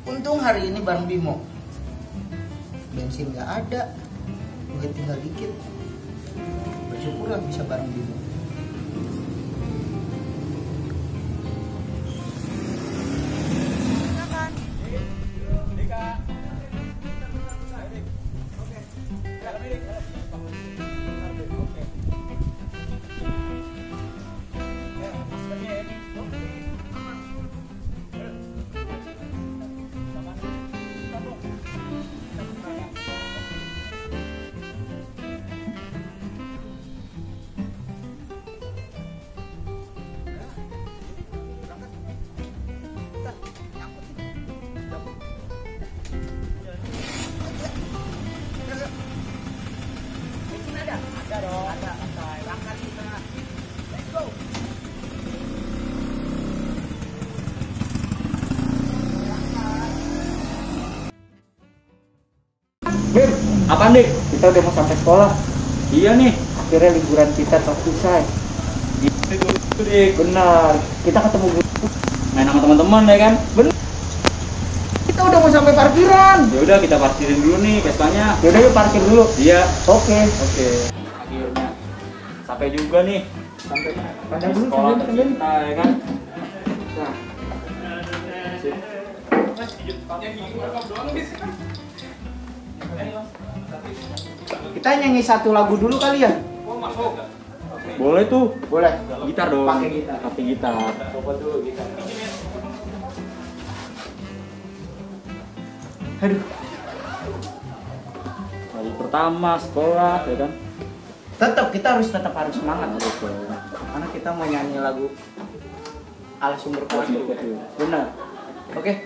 Untung hari ini bareng Bimo. Bensin nggak ada, duit tinggal dikit. Bersyukurlah bisa bareng Bimo. Ada dong, ada santai. Berangkat kita. Let's go. Bim, apa nih? Kita udah mau sampai sekolah. Iya nih, akhirnya liburan kita telah selesai. Itu dik, benar. Kita ketemu guru, main sama teman-teman ya kan? Benar. Kita udah mau sampai parkiran. Ya udah kita parkirin dulu nih Vespanya. Ya udah yuk parkir dulu. Iya. Oke. Akhirnya sampai juga nih. Sampai pandang dulu sekolah tercinta ya kan? Nah. Kita nyanyi satu lagu dulu kali ya? Boleh tuh. Boleh. Gitar dong. Pakai gitar. Pakai gitar. Coba dulu gitar. Aduh. Hari pertama sekolah ya kan? Kita harus semangat. Karena kita mau nyanyi lagu ala sumber kopi. Benar. Oke.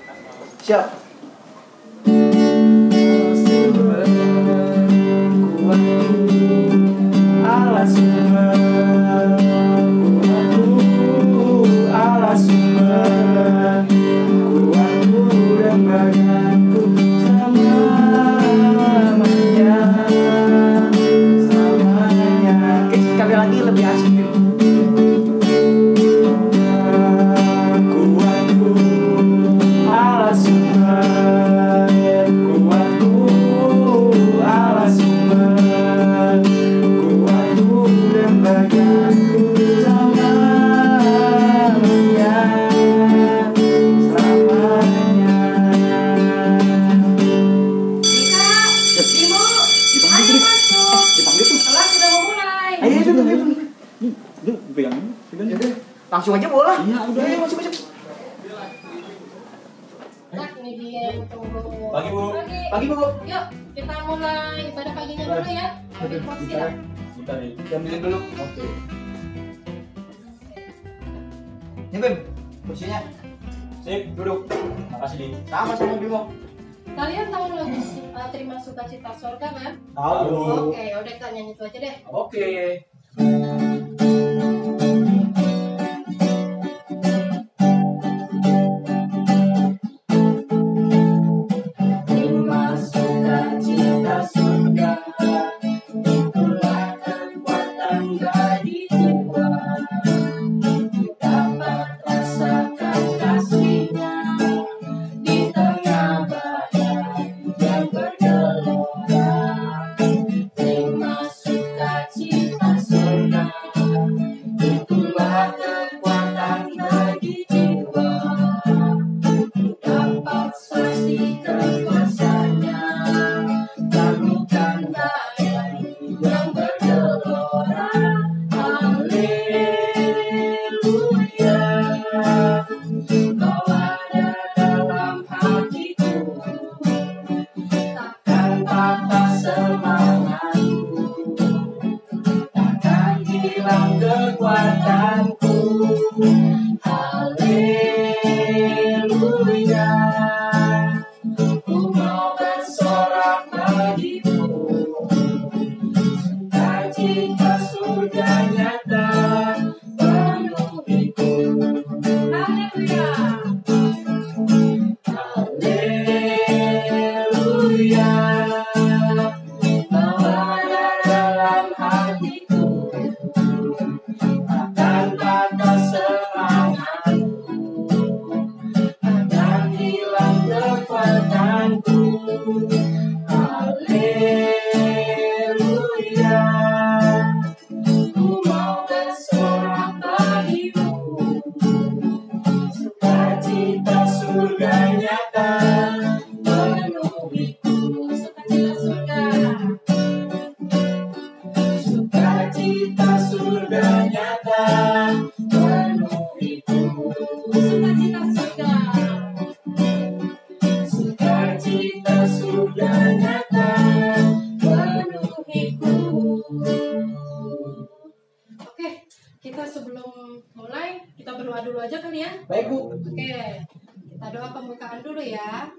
Siap. Ala sumber ala sumber kuatku dan badanku selamanya. Oke, sekali lagi lebih asik. Kuatku ala sumber, kuatku ala sumber, kuatku dan badanku selamanya. Ibu, ayo masuk. Dipanggil tuh. Kelas sudah mau mulai. Ayo, Pegang. langsung aja bola. Iya, udah. Ayo, masuk. Nah, ini dia yang tunggu. Pagi, Bu. Pagi, Bu. Yuk, kita mulai pada paginya dulu ya. Ambil porsi lah. Bentar nih. Ambilin dulu. Oke. Ini Bim, kursinya. Sip, duduk. Makasih, Di. Sama Bimo. Kalian tahu lagu Terima Sukacita Sorga kan? Tahu. Oke, udah kita nyanyi itu aja deh. Oke. Terima sukacita surga, itulah kekuatan bagi jiwa. Dapat rasakan kasihnya di tengah badai yang bergelora. Terima sukacita surga, itulah kekuatan bagi jiwa. Dapat saksikan kuasanya, taklukan badai yang bergelora. Haleluya, kau ada dalam hatiku, takkan patah semangatku, takkan hilang kekuatanku. Haleluya, ku mau bersorak bagimu, sukacita surga nyata penuhiku. Haleluya, haleluya, kau ada dalam hatiku, takkan patah semangatku, takkan hilang nyata, Penuhiku sukacita surga. sukacita surga nyata, Penuhiku sukacita surga. sukacita surga nyata. Penuhiku. Oke, kita sebelum mulai kita berdoa dulu aja kali ya. Baik Bu. Oke, kita doa pembukaan dulu ya.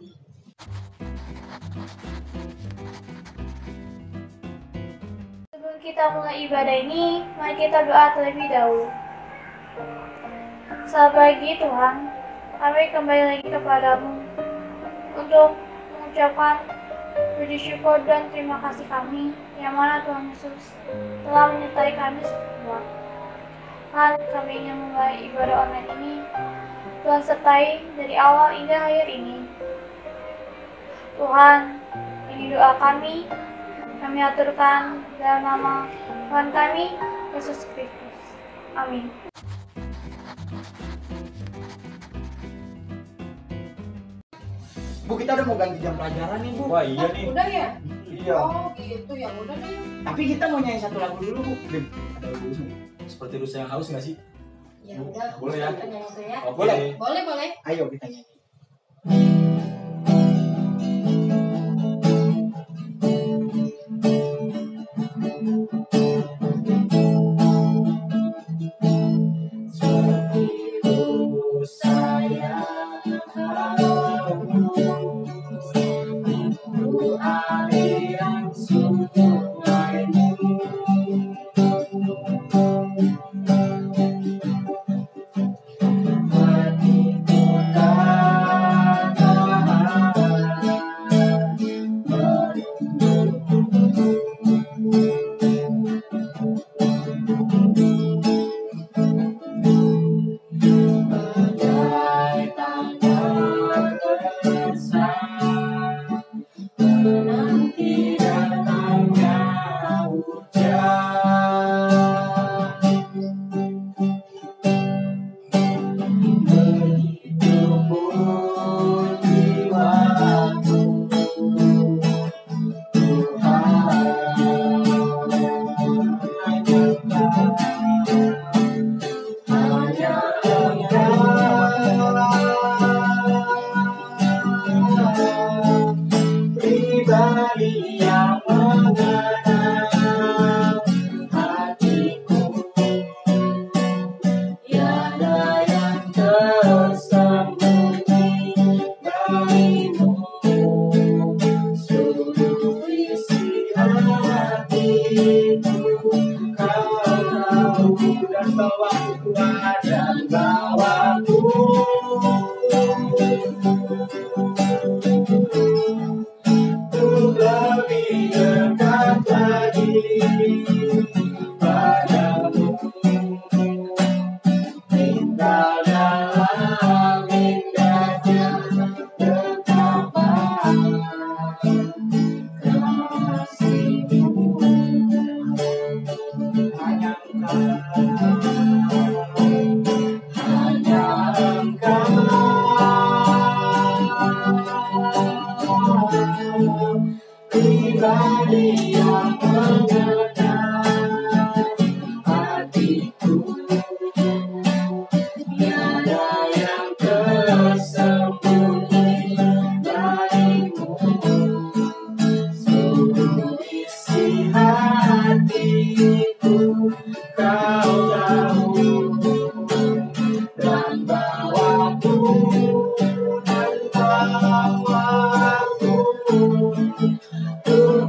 Sebelum kita mulai ibadah ini, mari kita doa terlebih dahulu. Selamat pagi Tuhan, kami kembali lagi kepadamu untuk mengucapkan puji syukur dan terima kasih kami yang mana Tuhan Yesus telah menyertai kami semua. Tuhan, kami ingin memulai ibadah online ini. Tuhan sertai dari awal hingga akhir ini. Tuhan, ini doa kami aturkan dalam nama Tuhan kami, Yesus Kristus. Amin. Bu, kita udah mau ganti jam pelajaran nih Bu. Wah iya nih. Udah ya? Iya. Oh gitu ya, udah deh. Tapi kita mau nyanyi satu lagu dulu Bu. Dim, ada lagu seperti rusa yang haus nggak sih? Ya udah, Boleh ya? kita nyanyi itu ya. Oke. Boleh. Boleh, boleh. Ayo kita nyanyi.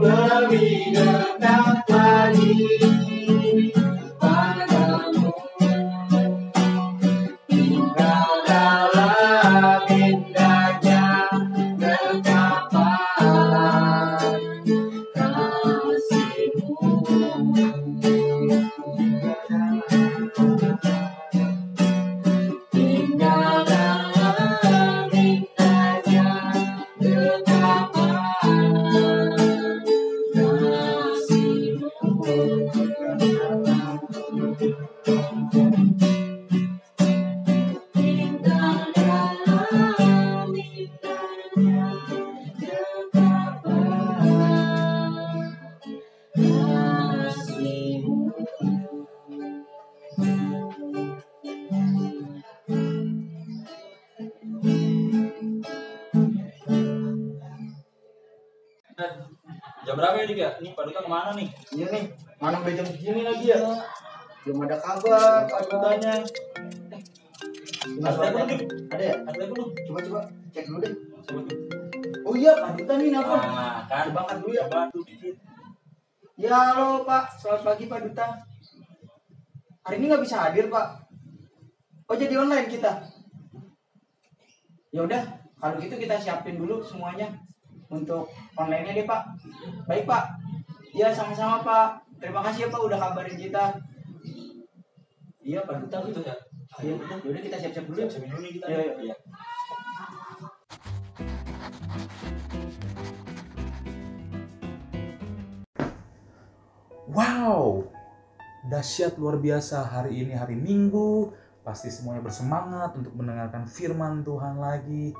Lebih dekat Jam berapa ya, Dik ya? Ini Pak Duta kemana nih? Iya nih, mana udah jam segini lagi ya? Belum ada kabar Pak Dutanya. Ada telepon, Dik. Ada ya? Ada telepon. Coba cek dulu deh. Coba tuh. Oh iya, Pak Duta nih nelfon. Nah, kan. Coba angkat dulu ya. Coba tuh dikit. Ya halo Pak, selamat pagi Pak Duta. Hari ini nggak bisa hadir Pak. Oh jadi online kita. Ya udah, kalau gitu kita siapin dulu semuanya untuk online-nya deh Pak. Baik Pak. Iya sama-sama Pak. Terima kasih ya Pak udah kabarin kita. Iya Pak Duta gitu ya. Iya, yaudah kita siap-siap dulu. Siap-siap dulu nih kita. Iya. Wow, dahsyat luar biasa. Hari ini hari Minggu, pasti semuanya bersemangat untuk mendengarkan firman Tuhan lagi.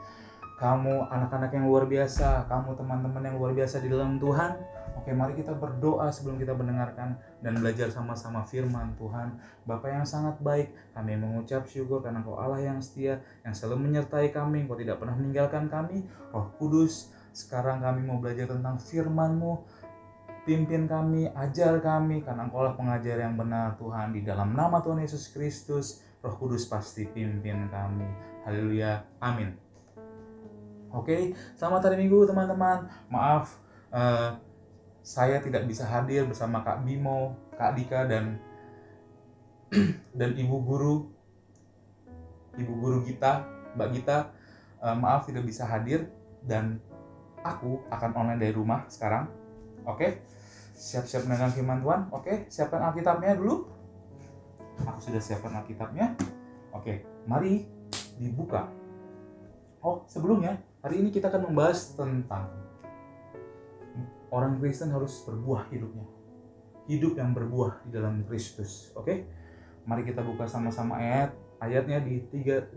Kamu anak-anak yang luar biasa, kamu teman-teman yang luar biasa di dalam Tuhan. Oke, mari kita berdoa sebelum kita mendengarkan dan belajar sama-sama firman Tuhan. Bapa yang sangat baik, kami mengucap syukur karena Engkau Allah yang setia, yang selalu menyertai kami. Engkau tidak pernah meninggalkan kami. Roh Kudus, sekarang kami mau belajar tentang firman-Mu. Pimpin kami, ajar kami, karena Engkau lah pengajar yang benar Tuhan. Di dalam nama Tuhan Yesus Kristus, Roh Kudus pasti pimpin kami. Haleluya, amin. Oke, selamat hari Minggu teman-teman. Maaf, saya tidak bisa hadir bersama Kak Bimo, Kak Dika, dan Ibu Guru Gita, Mbak Gita. Maaf tidak bisa hadir, dan aku akan online dari rumah sekarang. Oke, siap-siap mendengarkan firman Tuhan. Oke, siapkan Alkitabnya dulu. Aku sudah siapkan Alkitabnya. Oke, mari dibuka. Oh, sebelumnya, hari ini kita akan membahas tentang orang Kristen harus berbuah hidupnya. Hidup yang berbuah di dalam Kristus. Oke, mari kita buka sama-sama ayatnya di 2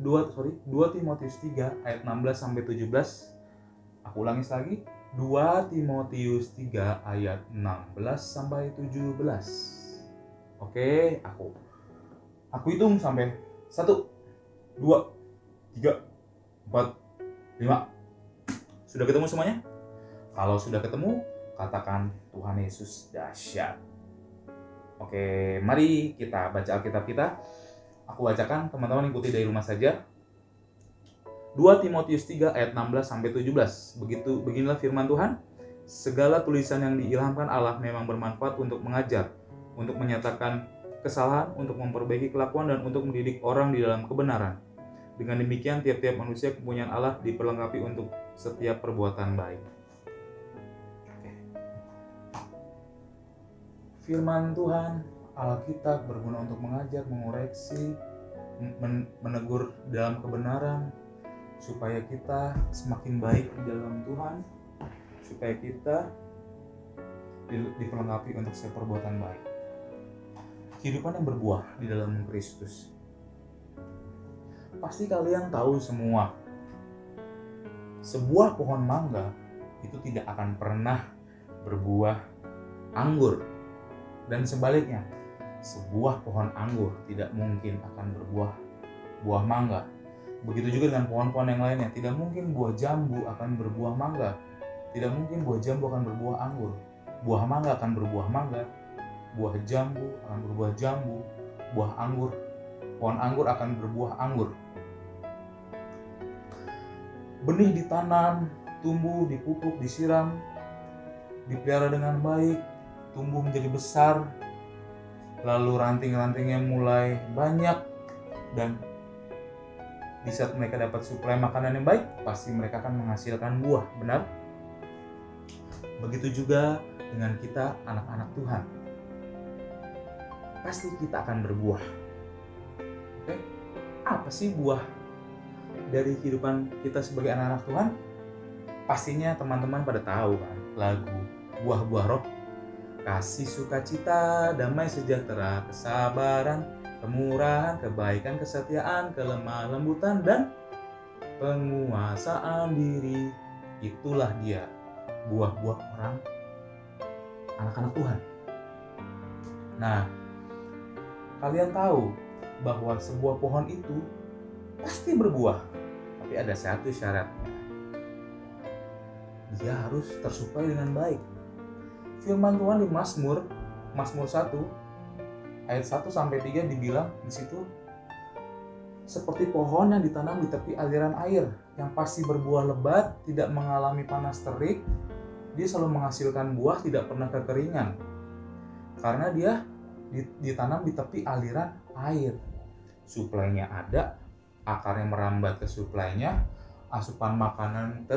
Timotius 3 ayat 16-17. Aku ulangi lagi. 2 Timotius 3 ayat 16-17. Oke, aku hitung sampai 1, 2, 3, 4, 5. Sudah ketemu semuanya? Kalau sudah ketemu, katakan Tuhan Yesus dahsyat. Oke, mari kita baca Alkitab kita. Aku bacakan, teman-teman ikuti dari rumah saja. 2 Timotius 3 ayat 16-17. Beginilah firman Tuhan. Segala tulisan yang diilhamkan Allah memang bermanfaat untuk mengajar, untuk menyatakan kesalahan, untuk memperbaiki kelakuan, dan untuk mendidik orang di dalam kebenaran. Dengan demikian tiap-tiap manusia kepunyaan Allah diperlengkapi untuk setiap perbuatan baik. Firman Tuhan, Alkitab berguna untuk mengajar, mengoreksi, menegur dalam kebenaran, supaya kita semakin baik di dalam Tuhan, supaya kita diperlengkapi untuk setiap perbuatan baik. Kehidupan yang berbuah di dalam Kristus. Pasti kalian tahu semua, sebuah pohon mangga itu tidak akan pernah berbuah anggur. Dan sebaliknya, sebuah pohon anggur tidak mungkin akan buah mangga. Begitu juga dengan pohon-pohon yang lainnya. Tidak mungkin buah jambu akan berbuah mangga. Tidak mungkin buah jambu akan berbuah anggur. Buah mangga akan berbuah mangga. Buah jambu akan berbuah jambu. Pohon anggur akan berbuah anggur. Benih ditanam, tumbuh, dipupuk, disiram, dipelihara dengan baik, tumbuh menjadi besar, lalu ranting-rantingnya mulai banyak, dan di saat mereka dapat suplai makanan yang baik, pasti mereka akan menghasilkan buah, benar? Begitu juga dengan kita, anak-anak Tuhan. Pasti kita akan berbuah. Oke? Apa sih buah dari kehidupan kita sebagai anak-anak Tuhan? Pastinya teman-teman pada tahu kan, lagu buah-buah roh. Kasih, sukacita, damai sejahtera, kesabaran, kemurahan, kebaikan, kesetiaan, kelemah lembutan, dan penguasaan diri. Itulah dia buah-buah orang anak-anak Tuhan. Nah, kalian tahu bahwa sebuah pohon itu pasti berbuah, tapi ada satu syaratnya. Dia harus tersuplai dengan baik. firman Tuhan di Mazmur 1 ayat 1 sampai 3 dibilang di situ, seperti pohon yang ditanam di tepi aliran air, yang pasti berbuah lebat, tidak mengalami panas terik, dia selalu menghasilkan buah, tidak pernah kekeringan. Karena dia ditanam di tepi aliran air. Suplainya ada, akarnya merambat ke suplainya, asupan makanan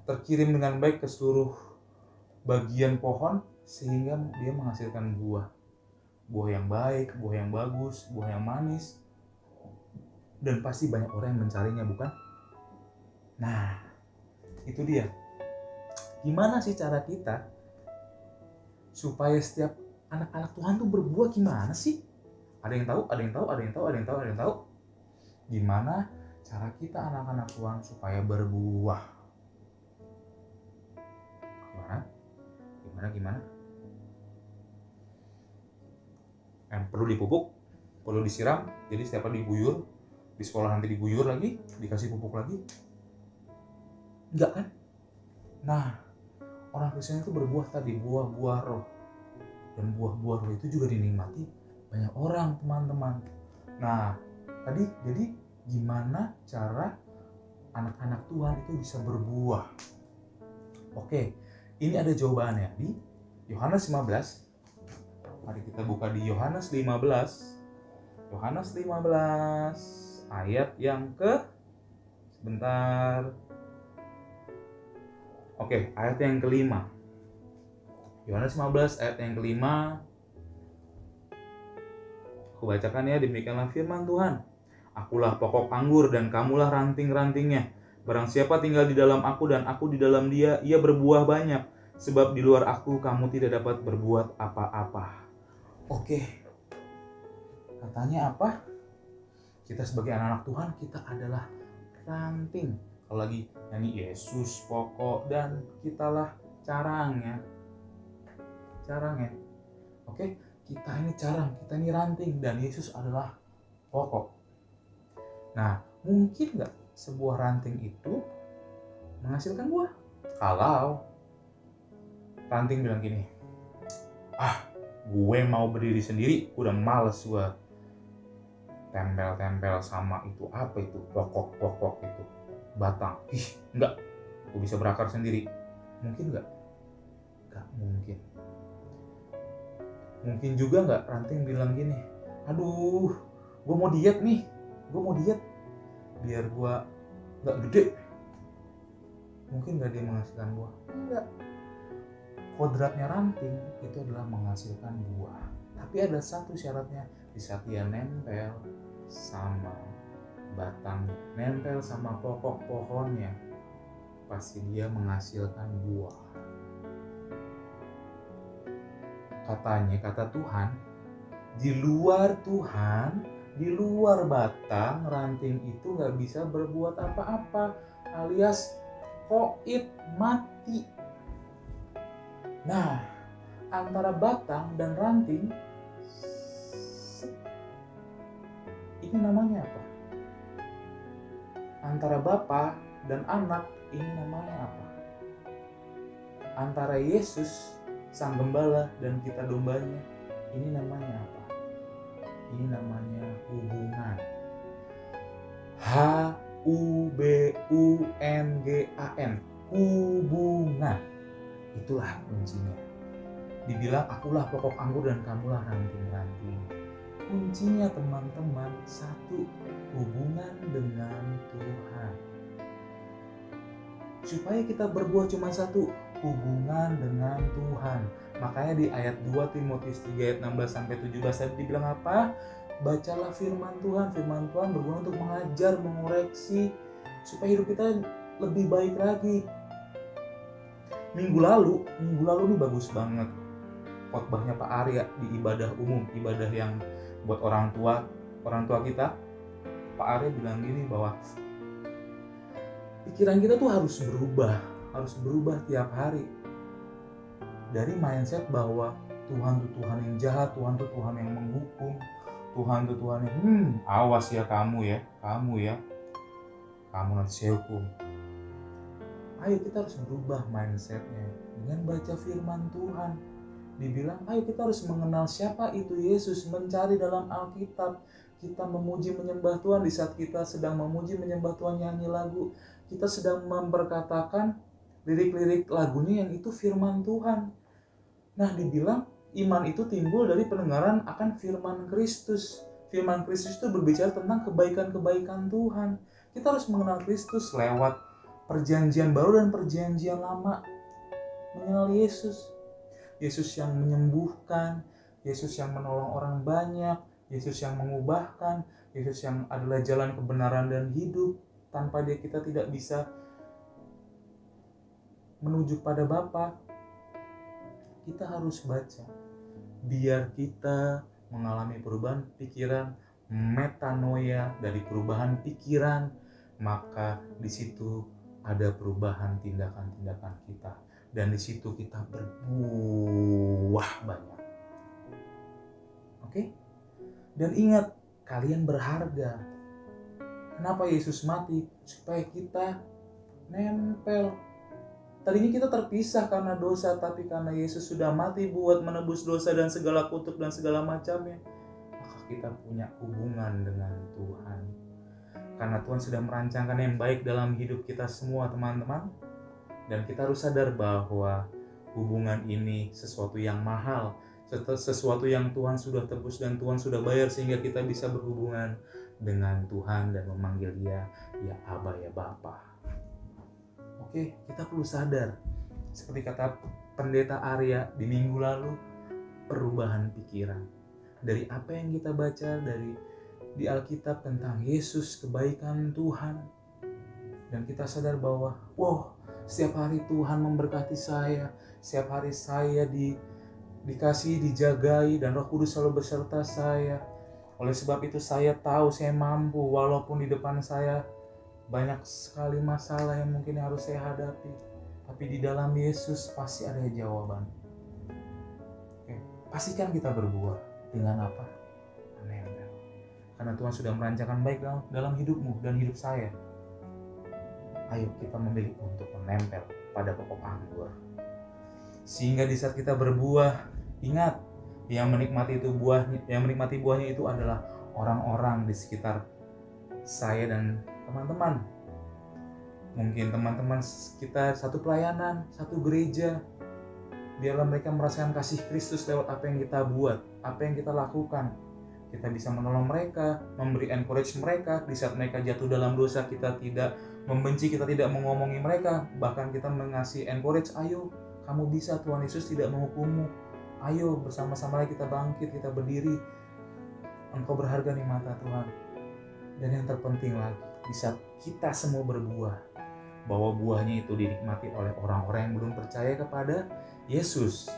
terkirim dengan baik ke seluruh bagian pohon, sehingga dia menghasilkan buah yang baik, buah yang bagus, buah yang manis, dan pasti banyak orang yang mencarinya, bukan? Nah, itu dia. Gimana sih cara kita supaya setiap anak-anak Tuhan tuh berbuah? Gimana sih? Ada yang tahu? Gimana cara kita anak-anak Tuhan supaya berbuah? Gimana? Yang perlu dipupuk, perlu disiram. Jadi setiap hari diguyur, di sekolah nanti diguyur lagi, dikasih pupuk lagi. Enggak kan? Nah, orang Kristen itu berbuah tadi, buah-buah roh. Dan buah-buah roh itu juga dinikmati banyak orang, teman-teman. Nah, tadi jadi gimana cara anak-anak Tuhan itu bisa berbuah? Oke, ini ada jawabannya di Yohanes 15. Mari kita buka di Yohanes 15. Yohanes 15 ayat yang ke ayat yang kelima. Yohanes 15 ayat yang kelima. Aku bacakan ya, demikianlah firman Tuhan. Akulah pokok anggur dan kamulah ranting-rantingnya. Barang siapa tinggal di dalam aku dan aku di dalam dia, ia berbuah banyak. Sebab di luar aku kamu tidak dapat berbuat apa-apa. Oke. Katanya apa? Kita sebagai anak-anak Tuhan, kita adalah ranting. Kalau lagi nyanyi Yesus pokok dan kitalah carangnya. Oke, kita ini carang, kita ini ranting, dan Yesus adalah pokok. Nah, mungkin nggak sebuah ranting itu menghasilkan buah? Kalau ranting bilang gini, gue mau berdiri sendiri, udah males gue tempel-tempel sama itu, apa itu, pokok-pokok itu, batang. Enggak, gue bisa berakar sendiri. Mungkin nggak? Nggak mungkin. Mungkin juga nggak ranting bilang gini, aduh, gue mau diet nih, biar gue nggak gede. Mungkin nggak dia menghasilkan buah? Enggak. Kodratnya ranting itu adalah menghasilkan buah. Tapi ada satu syaratnya, di saat dia nempel sama batang, nempel sama pokok pohonnya, pasti dia menghasilkan buah. Katanya, kata Tuhan, di luar Tuhan, di luar batang, ranting itu gak bisa berbuat apa-apa, alias koit, mati. Nah, antara batang dan ranting, ini namanya apa? Antara Bapa dan anak, ini namanya apa? Antara Yesus Sang Gembala dan kita dombanya, ini namanya apa? Ini namanya hubungan. Hubungan. Hubungan. Itulah kuncinya. Dibilang akulah pokok anggur dan kamulah ranting-ranting. Kuncinya teman-teman, satu, hubungan dengan Tuhan. Supaya kita berbuah cuma satu, hubungan dengan Tuhan. Makanya di ayat 2 Timotius 3 ayat 16-17 tadi dibilang apa? Bacalah firman Tuhan. Firman Tuhan berguna untuk mengajar, mengoreksi, supaya hidup kita lebih baik lagi. Minggu lalu ini bagus banget khotbahnya Pak Arya di ibadah umum, ibadah yang buat orang tua kita. Pak Arya bilang gini, bahwa pikiran kita tuh harus berubah tiap hari. Dari mindset bahwa Tuhan tuh Tuhan yang jahat, Tuhan tuh Tuhan yang menghukum, Tuhan tuh Tuhan yang awas ya kamu nanti saya hukum. Ayo kita harus berubah mindsetnya dengan baca firman Tuhan. Dibilang ayo kita harus mengenal siapa itu Yesus, mencari dalam Alkitab. Kita memuji menyembah Tuhan. Di saat kita sedang memuji menyembah Tuhan, nyanyi lagu, kita sedang memperkatakan lirik-lirik lagunya yang itu firman Tuhan. Nah, dibilang iman itu timbul dari pendengaran akan firman Kristus. Firman Kristus itu berbicara tentang kebaikan-kebaikan Tuhan. Kita harus mengenal Kristus lewat perjanjian baru dan perjanjian lama. Mengenal Yesus. Yesus yang menyembuhkan, Yesus yang menolong orang banyak, Yesus yang mengubahkan, Yesus yang adalah jalan kebenaran dan hidup. Tanpa Dia kita tidak bisa menuju pada Bapa. Kita harus baca biar kita mengalami perubahan pikiran, metanoia, dari perubahan pikiran, maka di situ ada perubahan tindakan-tindakan kita, dan di situ kita berbuah banyak. Oke? Dan ingat, kalian berharga. Kenapa Yesus mati? Supaya kita nempel. Tadinya kita terpisah karena dosa, tapi karena Yesus sudah mati buat menebus dosa dan segala kutuk dan segala macamnya, maka kita punya hubungan dengan Tuhan. Karena Tuhan sudah merancangkan yang baik dalam hidup kita semua, teman-teman. Dan kita harus sadar bahwa hubungan ini sesuatu yang mahal, sesuatu yang Tuhan sudah tebus dan Tuhan sudah bayar, sehingga kita bisa berhubungan dengan Tuhan dan memanggil Dia, ya Aba, ya Bapa. Oke, kita perlu sadar, seperti kata Pendeta Arya di minggu lalu, perubahan pikiran. Dari apa yang kita baca di Alkitab tentang Yesus, kebaikan Tuhan, dan kita sadar bahwa, wow, setiap hari Tuhan memberkati saya, setiap hari saya dikasih, dijagai, dan Roh Kudus selalu beserta saya. Oleh sebab itu saya tahu saya mampu, walaupun di depan saya banyak sekali masalah yang mungkin harus saya hadapi, tapi di dalam Yesus pasti ada jawaban. Oke, pastikan kita berbuah dengan apa? Menempel. Karena Tuhan sudah merancangkan baik dalam hidupmu dan hidup saya. Ayo kita memilih untuk menempel pada pokok anggur. Sehingga di saat kita berbuah, ingat, yang menikmati buahnya itu adalah orang-orang di sekitar saya dan teman-teman. Mungkin teman-teman kita satu pelayanan, satu gereja, biarlah mereka merasakan kasih Kristus lewat apa yang kita buat, apa yang kita lakukan. Kita bisa menolong mereka, memberi encourage mereka. Di saat mereka jatuh dalam dosa, kita tidak membenci, kita tidak mengomongi mereka, bahkan kita mengasih encourage, ayo kamu bisa, Tuhan Yesus tidak menghukummu, ayo bersama-sama kita bangkit, kita berdiri, engkau berharga di mata Tuhan. Dan yang terpenting lagi, di saat kita semua berbuah, bahwa buahnya itu dinikmati oleh orang-orang yang belum percaya kepada Yesus.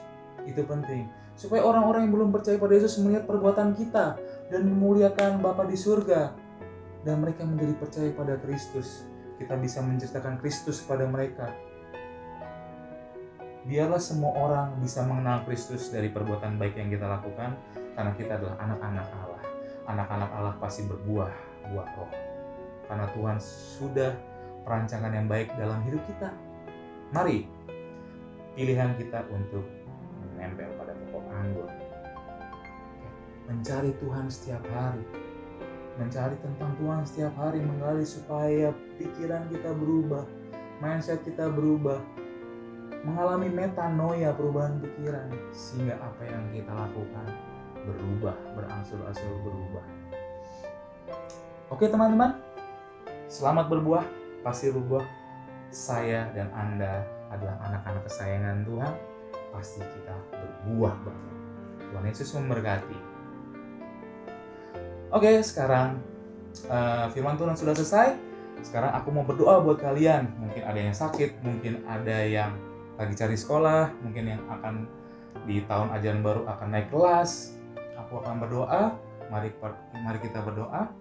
Itu penting, supaya orang-orang yang belum percaya pada Yesus melihat perbuatan kita dan memuliakan Bapa di surga, dan mereka menjadi percaya pada Kristus. Kita bisa menceritakan Kristus kepada mereka. Biarlah semua orang bisa mengenal Kristus dari perbuatan baik yang kita lakukan, karena kita adalah anak-anak Allah. Anak-anak Allah pasti berbuah roh, karena Tuhan sudah merancangkan yang baik dalam hidup kita. Mari, pilihan kita untuk menempel pada pokok anggur. Mencari Tuhan setiap hari, mencari tentang Tuhan setiap hari, menggali supaya pikiran kita berubah, mindset kita berubah, mengalami metanoia, perubahan pikiran, sehingga apa yang kita lakukan berubah, berangsur-angsur berubah. Oke teman-teman, selamat berbuah, pasti berbuah. Saya dan Anda adalah anak-anak kesayangan Tuhan, pasti kita berbuah banyak. Tuhan Yesus memberkati. Oke, sekarang firman Tuhan sudah selesai. Sekarang aku mau berdoa buat kalian. Mungkin ada yang sakit, mungkin ada yang lagi cari sekolah, mungkin yang akan di tahun ajaran baru akan naik kelas. Aku akan berdoa. Mari kita berdoa.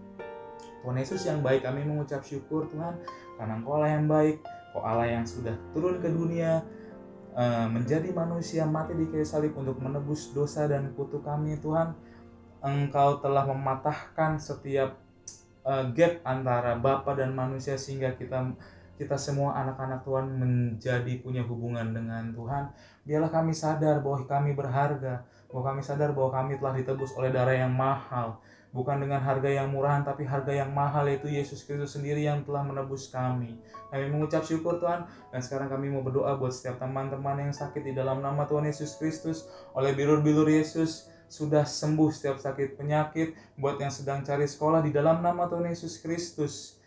Tuhan Yesus yang baik, kami mengucap syukur Tuhan, karena Engkau Allah yang baik, Engkau Allah yang sudah turun ke dunia, menjadi manusia, mati di kayu salib untuk menebus dosa dan kutuk kami Tuhan. Engkau telah mematahkan setiap gap antara Bapa dan manusia, sehingga kita kita semua anak-anak Tuhan menjadi punya hubungan dengan Tuhan, biarlah kami sadar bahwa kami berharga, bahwa kami sadar bahwa kami telah ditebus oleh darah yang mahal, bukan dengan harga yang murahan, tapi harga yang mahal, yaitu Yesus Kristus sendiri yang telah menebus kami. Kami mengucap syukur Tuhan, dan sekarang kami mau berdoa buat setiap teman-teman yang sakit di dalam nama Tuhan Yesus Kristus. Oleh bilur-bilur Yesus sudah sembuh setiap sakit penyakit. Buat yang sedang cari sekolah di dalam nama Tuhan Yesus Kristus,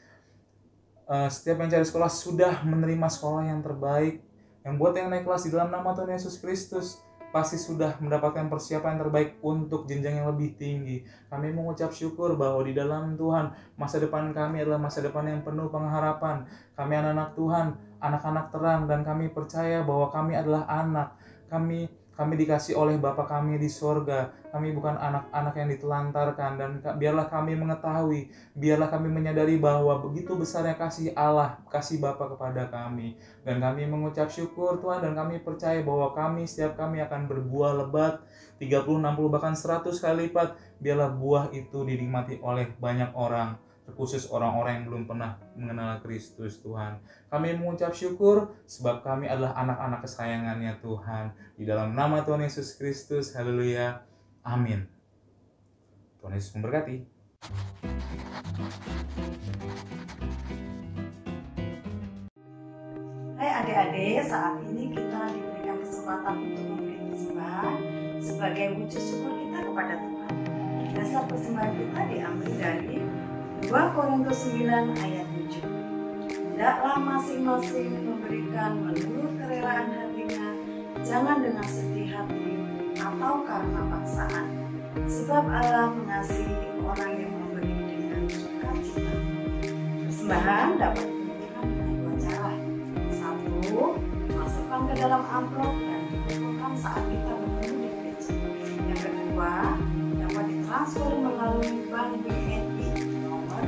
setiap yang cari sekolah sudah menerima sekolah yang terbaik. Yang buat yang naik kelas di dalam nama Tuhan Yesus Kristus pasti sudah mendapatkan persiapan yang terbaik untuk jenjang yang lebih tinggi. Kami mengucap syukur bahwa di dalam Tuhan masa depan kami adalah masa depan yang penuh pengharapan. Kami anak-anak Tuhan, anak-anak terang, dan kami percaya bahwa kami adalah anak. Kami dikasih oleh Bapa kami di sorga. Kami bukan anak-anak yang ditelantarkan. Dan biarlah kami mengetahui, biarlah kami menyadari bahwa begitu besarnya kasih Allah, kasih Bapa kepada kami. Dan kami mengucap syukur Tuhan, dan kami percaya bahwa setiap kami akan berbuah lebat 30, 60, bahkan 100 kali lipat. Biarlah buah itu dinikmati oleh banyak orang, terkhusus orang-orang yang belum pernah mengenal Kristus Tuhan. Kami mengucap syukur sebab kami adalah anak-anak kesayangannya Tuhan. Di dalam nama Tuhan Yesus Kristus, haleluya, amin. Tuhan Yesus memberkati. Hai adik-adik, saat ini kita diberikan kesempatan untuk memberi persembahan sebagai wujud syukur kita kepada Tuhan. Dasar persembahan kita diambil dari 2 Korintus 9 ayat 7. Hendaklah masing-masing memberikan menurut kerelaan hatinya, jangan dengan sedih hati atau karena paksaan, sebab Allah mengasihi orang yang memberi dengan sukacita. Persembahan dapat ditentukan dengan 2 cara. 1. Masukkan ke dalam amplop dan dikumpulkan saat kita bertemu di gereja. Yang kedua, dapat ditransfer melalui bank BNI nomor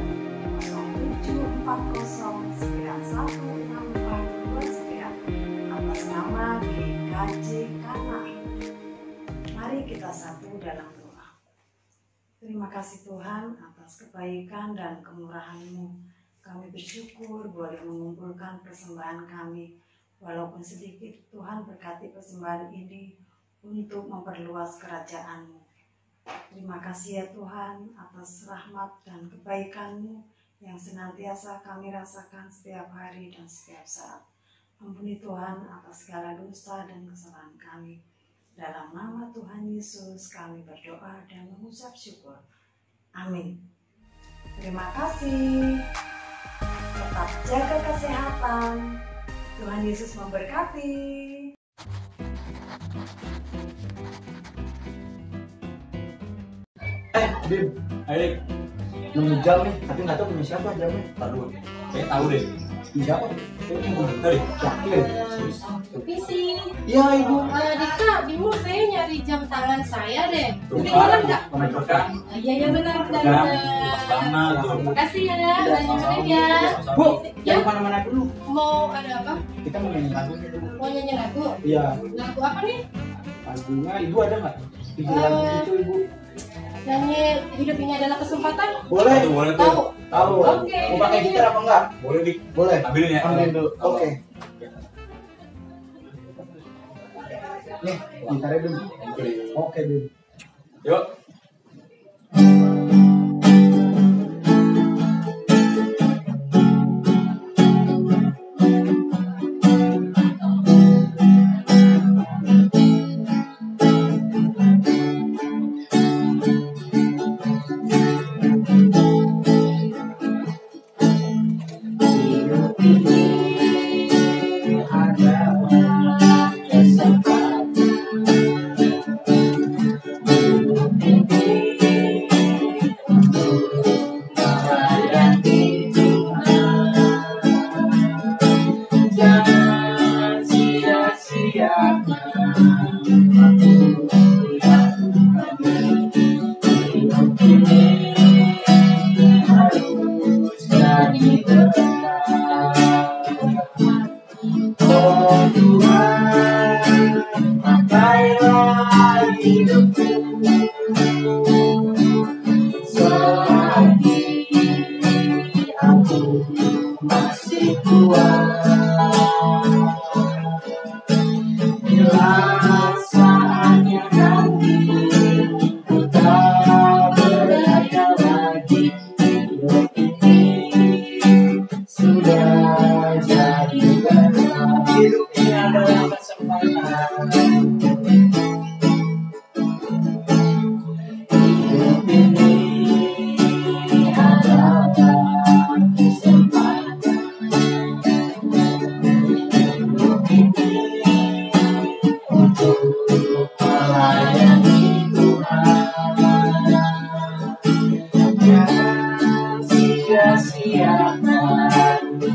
0740916429 atas nama GKJ Kana. Mari kita satu dalam doa. Terima kasih Tuhan atas kebaikan dan kemurahan-Mu. Kami bersyukur boleh mengumpulkan persembahan kami. Walaupun sedikit, Tuhan berkati persembahan ini untuk memperluas kerajaan-Mu. Terima kasih ya Tuhan atas rahmat dan kebaikan-Mu yang senantiasa kami rasakan setiap hari dan setiap saat. Ampuni Tuhan atas segala dosa dan kesalahan kami. Dalam nama Tuhan Yesus kami berdoa dan mengucap syukur. Amin. Terima kasih. Tetap jaga kesehatan. Tuhan Yesus memberkati. Bim, Ayo, nemu jam nih, tapi nggak tahu punya siapa jamnya. tahu. Saya tahu deh. Punya siapa? Tadi. Yakin? Visi. Iya ibu. Dika, bingung saya nyari jam tangan saya deh. Tuh, Kedengeran nggak? pernah coba. Iya benar. Banget tuh. Makasih ya, lanjutin ya. Bu, Ya, jangan kemana-mana dulu. mau ada apa? Kita mau nyanyi lagu dulu. Mau nyanyi lagu? Iya. Lagu apa nih? Lagunya ibu ada nggak? Ibu lagu itu ibu. Nyanyi Hidup Ini Adalah Kesempatan? Boleh. Boleh tuh. Tahu? Tahu. Oke. Mau pakai gitar apa enggak? Boleh dik. Boleh. Ambilin ya. Ambilin dulu. Oke. Nih, gitarnya dulu. Oke, Bim. Yuk. Selagi aku masih kuat. Bila saatnya nanti ku tak berdaya lagi, hidup ini sudah jadi benar. Hidup ini adalah kesempatan. Hidup ini adalah kesempatan. Hidup ini untuk melayani Tuhan. Jangan sia-siakan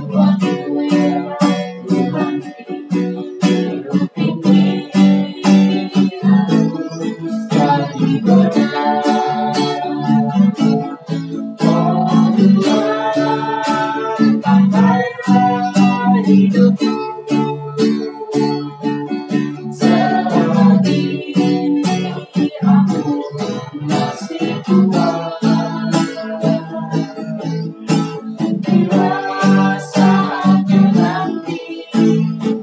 waktu yang Tuhan beri. Hidup ini harus jadi berkah. Oh Tuhan, pakailah hidupku selagi aku masih kuat. Bila saatnya nanti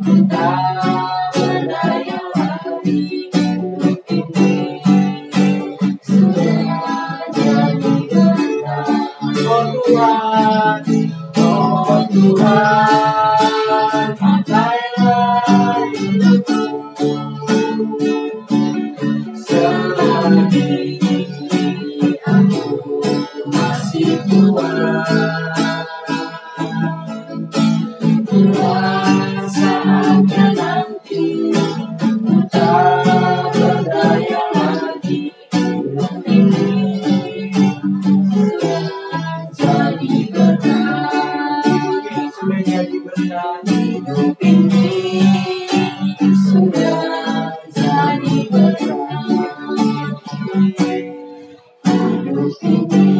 ku tak berdaya lagi, hidup ini sudah jadi berkah. Oh Tuhan, oh Tuhan, pakailah hidupku selagi aku masih kuat. Bila saatnya nanti ku tak berdaya lagi, hidup ini sudah jadi berkah. Sudah jadi berkah. Hidup ini sudah jadi berkah. Hidup ini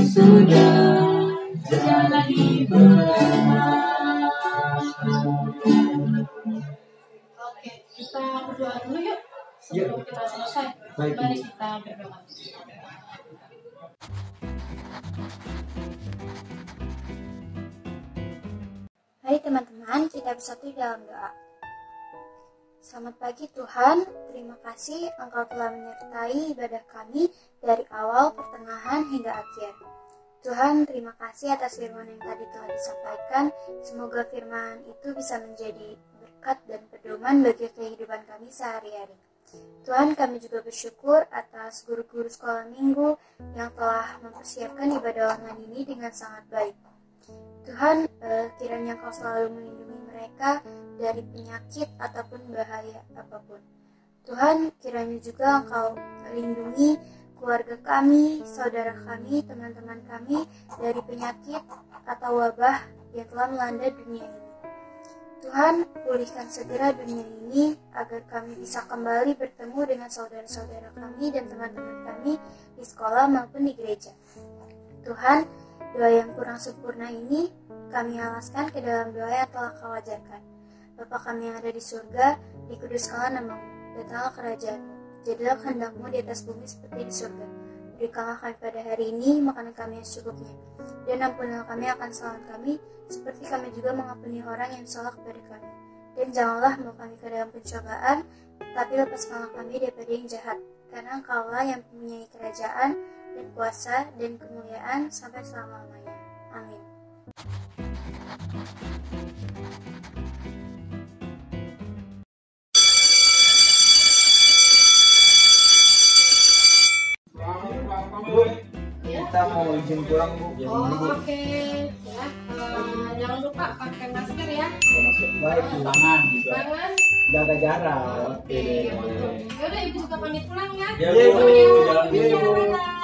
sudah jadi berkah. Oke, kita berdoa dulu yuk. Sebelum kita selesai, Baik. mari kita berdoa. Mari teman-teman kita bersatu dalam doa. Selamat pagi Tuhan, terima kasih Engkau telah menyertai ibadah kami dari awal, pertengahan, hingga akhir. Tuhan, terima kasih atas firman yang tadi telah disampaikan. Semoga firman itu bisa menjadi berkat dan pedoman bagi kehidupan kami sehari-hari. Tuhan, kami juga bersyukur atas guru-guru sekolah minggu yang telah mempersiapkan ibadah online ini dengan sangat baik. Tuhan, kiranya Engkau selalu melindungi mereka dari penyakit ataupun bahaya apapun. Tuhan, kiranya juga Engkau lindungi keluarga kami, saudara kami, teman-teman kami dari penyakit atau wabah yang telah melanda dunia ini. Tuhan, pulihkan segera dunia ini agar kami bisa kembali bertemu dengan saudara-saudara kami dan teman-teman kami di sekolah maupun di gereja. Tuhan, doa yang kurang sempurna ini kami alaskan ke dalam doa yang telah Kau ajarkan. Bapa kami yang ada di surga, dikuduskanlah namamu, datanglah kerajaan-Mu. Jadilah kehendak-Mu di atas bumi seperti di surga. Berikanlah kami pada hari ini makanan kami yang secukupnya. Dan ampunilah kami akan kesalahan kami, seperti kami juga mengampuni orang yang salah kepada kami. Dan janganlah membawa kami ke dalam pencobaan, tetapi lepaskanlah kami daripada yang jahat. Karena Engkau-lah yang mempunyai kerajaan, dan kuasa, dan kemuliaan sampai selama-lamanya. Amin. Bu, kita mau izin pulang Bu. Oh, oke. Ya, jangan lupa pakai masker ya. Masuk baik Bu. Tangan juga. Tangan. Jaga jarak. Oke, betul. Yaudah, Ibu juga pamit pulang ya. Ya, Bu. Oke, Jalan dulu, Bu. dadah.